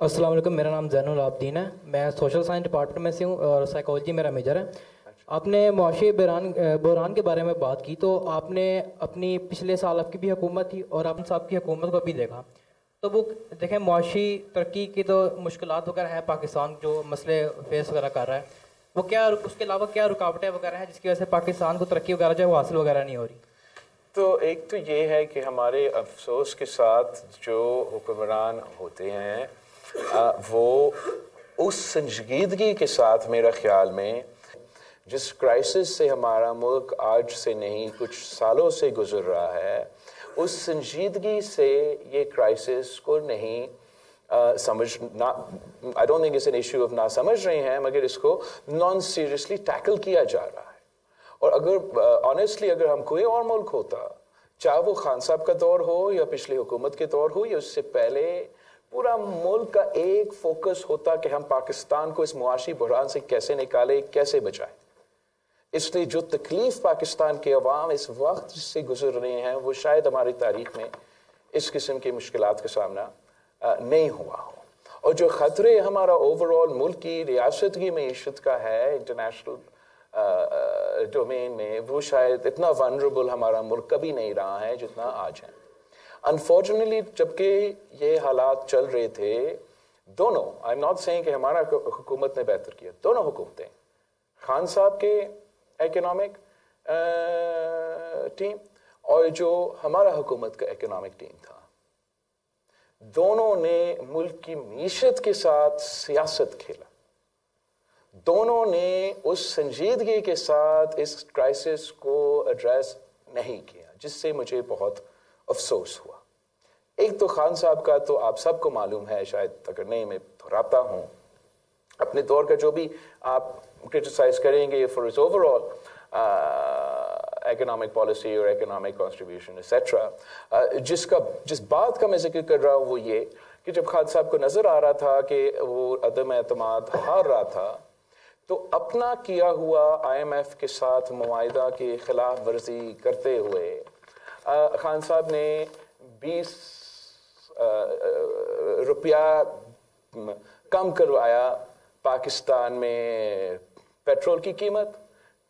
अस्सलाम वालेकुम, मेरा नाम ज़ैनुल आबदीन है। मैं सोशल साइंस डिपार्टमेंट में से हूँ और साइकोलॉजी मेरा मेजर है। आपने मुआशी बहरान के बारे में बात की, तो आपने अपनी पिछले साल आपकी भी हुकूमत थी और आपने साहब की हुकूमत को भी देखा, तो वो देखें मुआशी तरक्की की तो मुश्किलात वगैरह है, पाकिस्तान जो मसले फेस वगैरह कर रहा है, वो क्या उसके अलावा क्या रुकावटें वगैरह हैं जिसकी वजह से पाकिस्तान को तरक्की वगैरह जो है वो हासिल वगैरह नहीं हो रही? तो एक तो ये है कि हमारे अफसोस के साथ जो हुक्मरान होते हैं वो उस संजीदगी के साथ मेरा ख्याल में जिस क्राइसिस से हमारा मुल्क आज से नहीं कुछ सालों से गुजर रहा है, उस संजीदगी से ये क्राइसिस को नहीं समझना, I don't think it's an issue of ना समझ रहे हैं, मगर इसको नॉन सीरियसली टैकल किया जा रहा है। और अगर ऑनेस्टली अगर हम कोई और मुल्क होता, चाहे वो खान साहब का दौर हो या पिछली हुकूमत के दौर हो या उससे पहले, पूरा मुल्क का एक फोकस होता कि हम पाकिस्तान को इस मुआशी बहरान से कैसे निकालें, कैसे बचाएं। इसलिए जो तकलीफ पाकिस्तान के अवाम इस वक्त जिससे गुजर रहे हैं वो शायद हमारी तारीख में इस किस्म की मुश्किलात का सामना नहीं हुआ हो। और जो ख़तरे हमारा ओवरऑल मुल्क की रियासत की मईशत का है इंटरनेशनल डोमेन में, वो शायद इतना वनरेबल हमारा मुल्क कभी नहीं रहा है जितना आज है। अनफॉर्चुनेटली जबकि ये हालात चल रहे थे, दोनों, आई एम नॉट सेइंग कि हमारा हुकूमत ने बेहतर किया, दोनों हुकूमतें, खान साहब के इकोनॉमिक टीम और जो हमारा हुकूमत का इकोनॉमिक टीम था, दोनों ने मुल्क की मीशत के साथ सियासत खेला, दोनों ने उस संजीदगी के साथ इस क्राइसिस को एड्रेस नहीं किया, जिससे मुझे बहुत अफसोस हुआ। एक तो खान साहब का तो आप सबको मालूम है, शायद अगर नहीं मैं दोहराता हूँ, अपने दौर का जो भी आप क्रिटिसाइज करेंगे for its overall economic policy और इकोनॉमिक कॉन्ट्रीब्यूशन एक्सेट्रा, जिस बात का मैं जिक्र कर रहा हूँ वो ये कि जब खान साहब को नजर आ रहा था कि वो अदम एतमाद हार रहा था, तो अपना किया हुआ IMF के साथ मुआहिदा की खिलाफ वर्जी करते हुए खान साहब ने 20 रुपया कम करवाया पाकिस्तान में पेट्रोल की कीमत,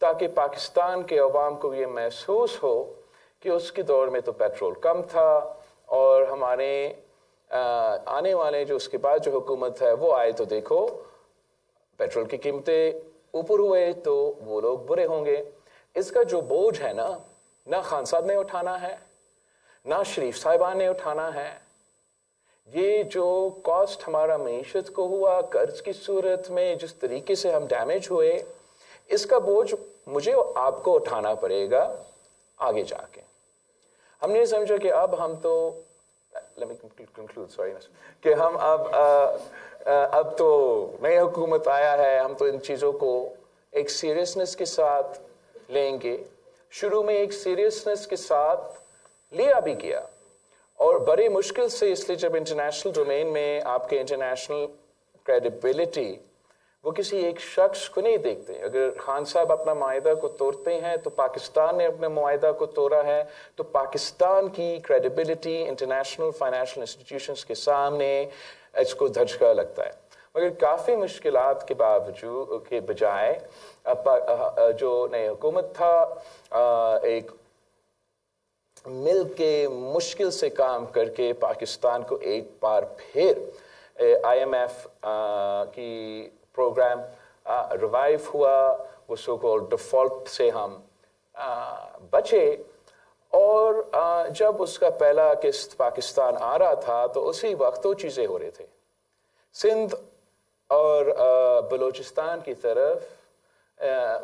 ताकि पाकिस्तान के अवाम को ये महसूस हो कि उसके दौर में तो पेट्रोल कम था और हमारे आने वाले जो उसके बाद जो हुकूमत है वो आए तो देखो पेट्रोल की कीमतें ऊपर हुए तो वो लोग बुरे होंगे। इसका जो बोझ है ना खान साहब ने उठाना है, ना शरीफ साहिबान ने उठाना है। ये जो कॉस्ट हमारा मईशत को हुआ कर्ज की सूरत में, जिस तरीके से हम डैमेज हुए, इसका बोझ मुझे आपको उठाना पड़ेगा आगे जाके। हमने समझा कि अब हम तो कि हम अब तो नई हुकूमत आया है, हम तो इन चीज़ों को एक सीरियसनेस के साथ लेंगे। शुरू में एक सीरियसनेस के साथ लिया भी गया और बड़ी मुश्किल से, इसलिए जब इंटरनेशनल डोमेन में आपके इंटरनेशनल क्रेडिबिलिटी वो किसी एक शख्स को नहीं देखते। अगर खान साहब अपना मुआहिदा को तोड़ते हैं तो पाकिस्तान ने अपने मुआहिदा को तोड़ा है, तो पाकिस्तान की क्रेडिबिलिटी इंटरनेशनल फाइनेंशियल इंस्टीट्यूशंस के सामने इसको धचका लगता है। मगर काफ़ी मुश्किलात के बावजूद के बजाय जो नई हुकूमत था, एक मिल के मुश्किल से काम करके पाकिस्तान को एक बार फिर IMF की प्रोग्राम रिवाइव हुआ, वो सो कॉल्ड डिफॉल्ट से हम बचे। और जब उसका पहला किस्त पाकिस्तान आ रहा था तो उसी वक्त दो चीज़ें हो रहे थे। सिंध और बलूचिस्तान की तरफ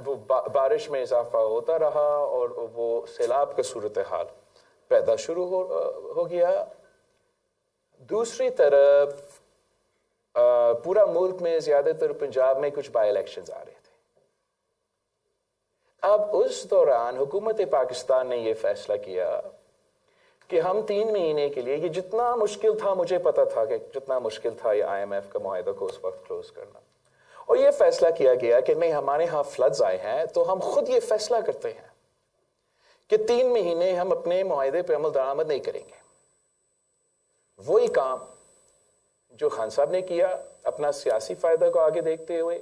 वो बारिश में इजाफा होता रहा और वो सैलाब का सूरत हाल पैदा शुरू हो गया। दूसरी तरफ पूरा मुल्क में, ज़्यादातर पंजाब में कुछ बाई इलेक्शंस आ रहे थे। अब उस दौरान हुकूमत पाकिस्तान ने यह फैसला किया कि हम 3 महीने के लिए, ये जितना मुश्किल था, मुझे पता था कि जितना मुश्किल था ये IMF का मुआहिदा को उस वक्त क्लोज करना, और ये फैसला किया गया कि नहीं, हमारे यहाँ फ्लड्स आए हैं तो हम खुद ये फैसला करते हैं कि 3 महीने हम अपने मुआहिदे पर अमल दरामद नहीं करेंगे। वही काम جو خان صاحب نے کیا اپنا سیاسی فائدہ کو آگے دیکھتے ہوئے،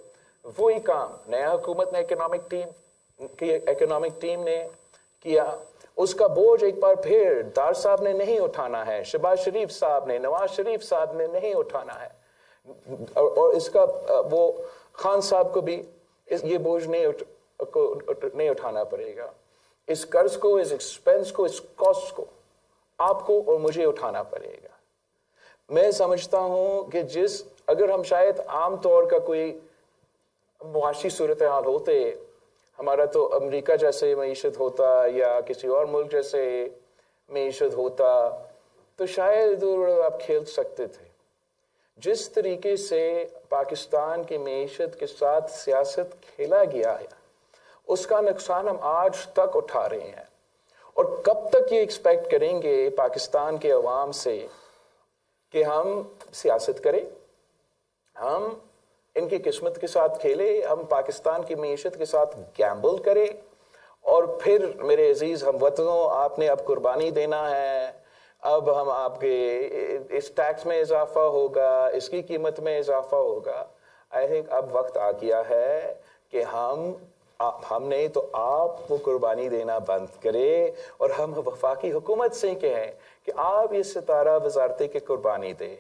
وہی کام نیا حکومت نے اکنامک ٹیم نے کیا. اس کا بوجھ ایک بار پھر ڈار صاحب نے نہیں اٹھانا ہے، شہباز شریف صاحب نے، نواز شریف صاحب نے نہیں اٹھانا ہے، اور اس کا وہ خان صاحب کو بھی یہ بوجھ نہیں اٹھانا پڑے گا. اس قرض کو، اس ایکسپینس کو، اس کاسٹ کو آپ کو اور مجھے اٹھانا پڑے گا. میں سمجھتا ہوں کہ اگر ہم شاید عام طور کا کوئی معاشی صورتحال ہوتے، ہمارا تو امریکہ جیسے معیشت ہوتا یا کسی اور ملک جیسے معیشت ہوتا تو شاید آپ کھیل سکتے تھے. جس طریقے سے پاکستان کی معیشت کے ساتھ سیاست کھیلا گیا ہے، اس کا نقصان ہم آج تک اٹھا رہے ہیں. اور کب تک یہ ایکسپیکٹ کریں گے پاکستان کے عوام سے کہ ہم سیاست کریں، ہم ان کی قسمت کے ساتھ کھیلے، ہم پاکستان کی معیشت کے ساتھ گیمبل کریں، اور پھر میرے عزیز ہم وطنوں آپ نے اب قربانی دینا ہے، اب ہم آپ کے اس ٹیکس میں اضافہ ہوگا، اس کی قیمت میں اضافہ ہوگا. آئی تھنک اب وقت آ گیا ہے کہ ہم نہیں تو آپ وہ قربانی دینا بند کرے، اور ہم وفاقی حکومت سے کہیں کہ آپ یہ ستارہ وزارتیں کی قربانی دیں.